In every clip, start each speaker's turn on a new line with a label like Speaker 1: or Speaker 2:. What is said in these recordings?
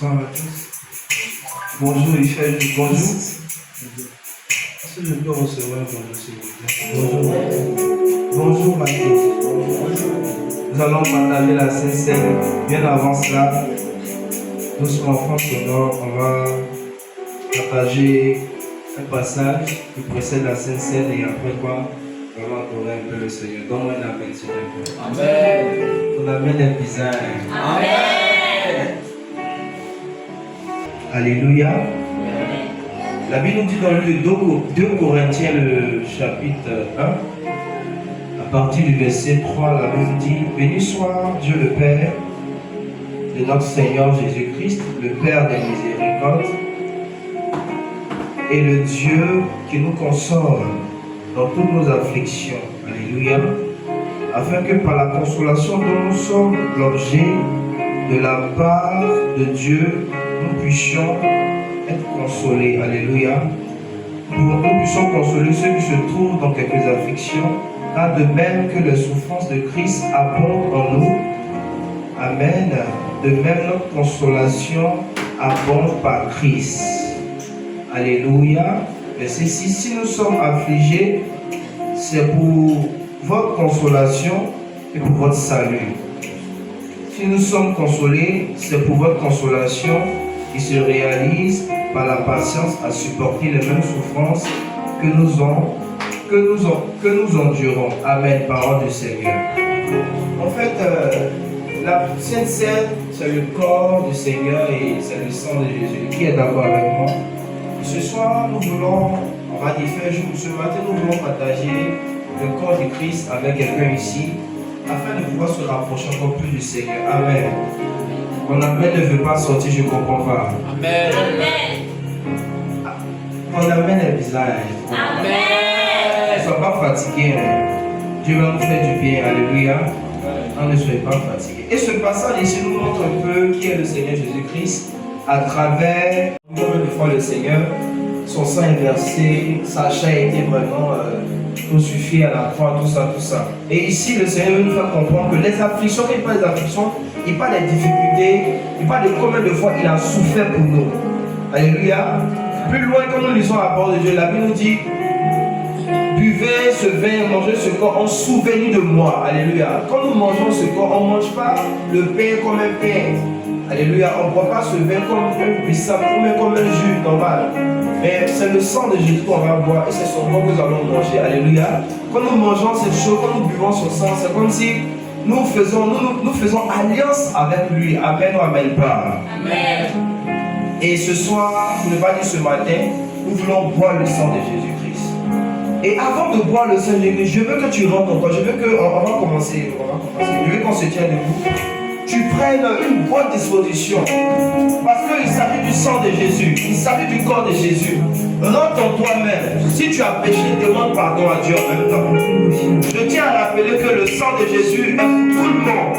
Speaker 1: Bonsoir à tous. Bonjour Michel, bonjour. Est-ce que je peux recevoir un bonjour s'il vous plaît? Bonjour. Bonjour Mathieu. Nous allons partager la Sainte Seine. Bien avant cela, doucement enfants sonore, on va partager un passage qui précède la Sainte Seine et après quoi on va adorer un peu le Seigneur. Donne-moi un amen s'il te plaît. Amen. Ton amen est bizarre. Amen. Alléluia. La Bible nous dit dans le 2 Corinthiens, le chapitre 1, à partir du verset 3, la Bible dit: béni soit Dieu le Père de notre Seigneur Jésus-Christ, le Père des miséricordes, et le Dieu qui nous console dans toutes nos afflictions. Alléluia. Afin que par la consolation dont nous sommes l'objet de la part de Dieu, nous puissions être consolés. Alléluia. Nous puissions consoler ceux qui se trouvent dans quelques afflictions, car de même que les souffrances de Christ abondent en nous, amen, de même notre consolation abonde par Christ. Alléluia. Verset 6. Si nous sommes affligés, c'est pour votre consolation et pour votre salut. Si nous sommes consolés, c'est pour votre consolation qui se réalise par la patience à supporter les mêmes souffrances que nous endurons. Amen. Parole du Seigneur. En fait, la Sainte Seine, c'est le corps du Seigneur et c'est le sang de Jésus. Qui est d'accord avec moi? Ce soir, nous voulons, on va dire, ce matin, nous voulons partager le corps de Christ avec quelqu'un ici, afin de pouvoir se rapprocher encore plus du Seigneur. Amen. Mon amen ne veut pas sortir, je ne comprends pas. Amen. Mon amen est bizarre. Amen. Ne sois pas fatigué. Dieu va nous faire du bien. Alléluia. Ne soyez pas fatigués. Et ce passage ici nous montre un peu qui est le Seigneur Jésus-Christ à travers combien de fois le Seigneur, son sang est versé, sa chair a été vraiment crucifiée à la croix, tout ça. Et ici, le Seigneur veut nous faire comprendre que les afflictions, quand il parle des afflictions, il parle des difficultés, il parle de combien de fois il a souffert pour nous. Alléluia. Plus loin, quand nous lisons la parole de Dieu, la Bible nous dit: buvez ce vin, mangez ce corps en souvenir de moi. Alléluia. Quand nous mangeons ce corps, on ne mange pas le pain comme un pain. Alléluia. On ne boit pas ce vin comme un bissap, comme un jus normal. Mais c'est le sang de Jésus qu'on va boire et c'est son corps que nous allons manger. Alléluia. Quand nous mangeons cette chose, quand nous buvons son sang, c'est comme si nous faisons alliance avec lui. Amen ou amen pas. Amen. Et ce soir, pour ne pas dire ce matin, nous voulons boire le sang de Jésus-Christ. Et avant de boire le sang de Jésus-Christ, je veux que tu rentres en toi. Je veux que, on va commencer. Je veux qu'on se tienne debout. Tu prennes une bonne disposition. Parce qu'il s'agit du sang de Jésus. Il s'agit du corps de Jésus. Rentre en toi-même. Si tu as péché, demande pardon à Dieu en même temps. Je tiens à rappeler que le sang de Jésus est pour tout le monde.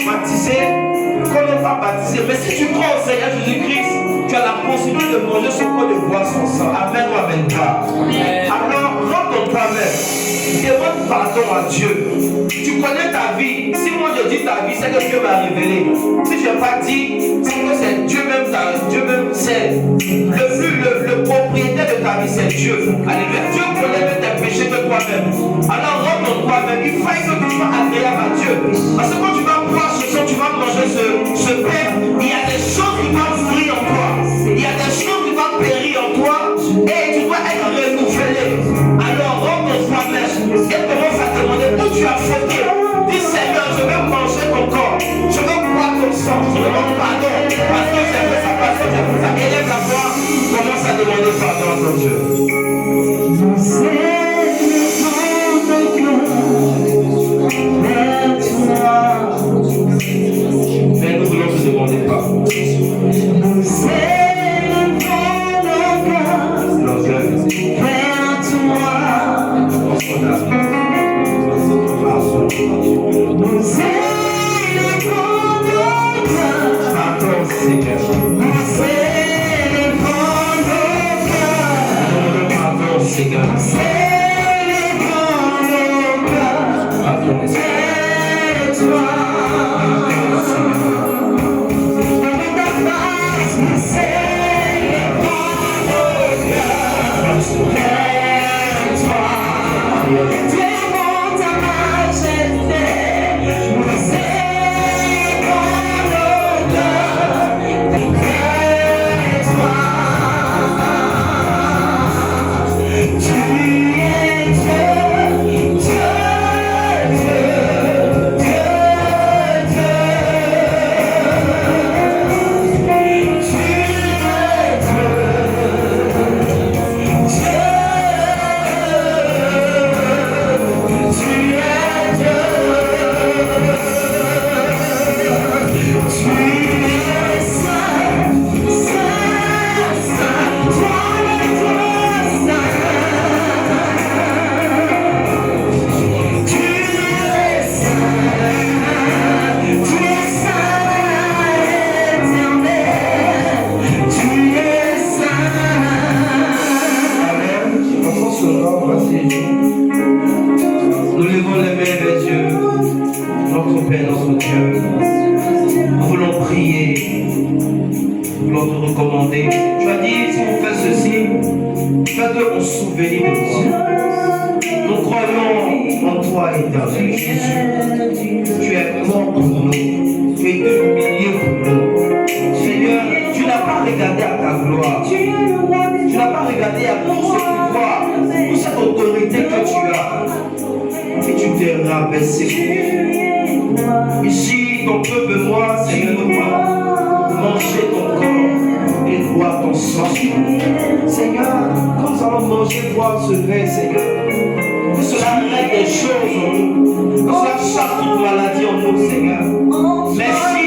Speaker 1: Baptisé, qu'on n'est pas baptisé. Mais si tu crois au Seigneur Jésus-Christ, tu as la possibilité de manger son corps, de boire son sang. Amen ou amen pas. Alors, rentre en toi-même. Demande pardon à Dieu. Tu connais ta vie. Si moi je dis ta vie, c'est que Dieu m'a révélé. Si je n'ai pas dit, c'est que c'est Dieu même, c'est le propriétaire de ta vie, c'est Dieu. Alléluia. Dieu connaît même tes péchés que toi-même. Alors rentre en toi-même. Il faut que tu sois agréable à Dieu. Parce que quand tu vas boire ce sang, tu vas manger ce pain, il y a des choses qui vont mourir en toi. Il y a des choses qui vont périr en toi. Et tu dois être renouvelé. Alors rentre en toi-même. Et commence à te demander où tu as fauté. Dis Seigneur, je veux manger ton corps. Je veux boire ton sang. Je demande pardon. Parce que j'ai fait ça, parce que j'ai fait ça. Élève la voix. Commence à demander pardon à ton Dieu. Mais nous voulons te demander pardon. Dieu, on se souvenir de toi. Nous croyons en toi, éternel Jésus. Tu es mort pour nous. Tu es humilié pour nous. Seigneur, tu n'as pas regardé à ta gloire. Tu n'as pas regardé à tout ce pouvoir, toute cette autorité que tu as. Et tu t'es rabaissé. Ici, ton peuple, moi, Seigneur, nous va manger ton corps et boire ton sang. Seigneur, quand nous allons manger, boire ce vin, Seigneur, que cela règle des choses en nous, que cela chasse toute maladie en nous, Seigneur. Merci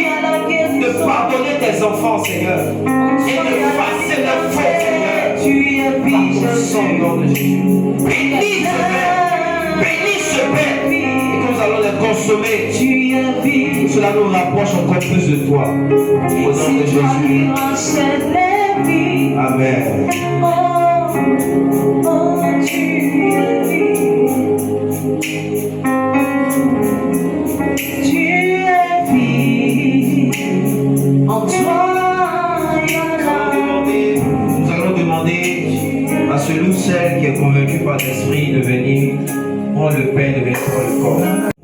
Speaker 1: de pardonner tes enfants, Seigneur, et d'effacer leurs fautes, Seigneur, par ton sang, au nom de Jésus. Bénis ce vin, bénis ce vin, et que nous allons les consommer. Cela nous rapproche encore plus de toi. Au nom de Jésus. Amen. Nous allons demander à celui ou celle qui est convaincu par l'esprit de venir prendre le pain, de venir prendre le corps.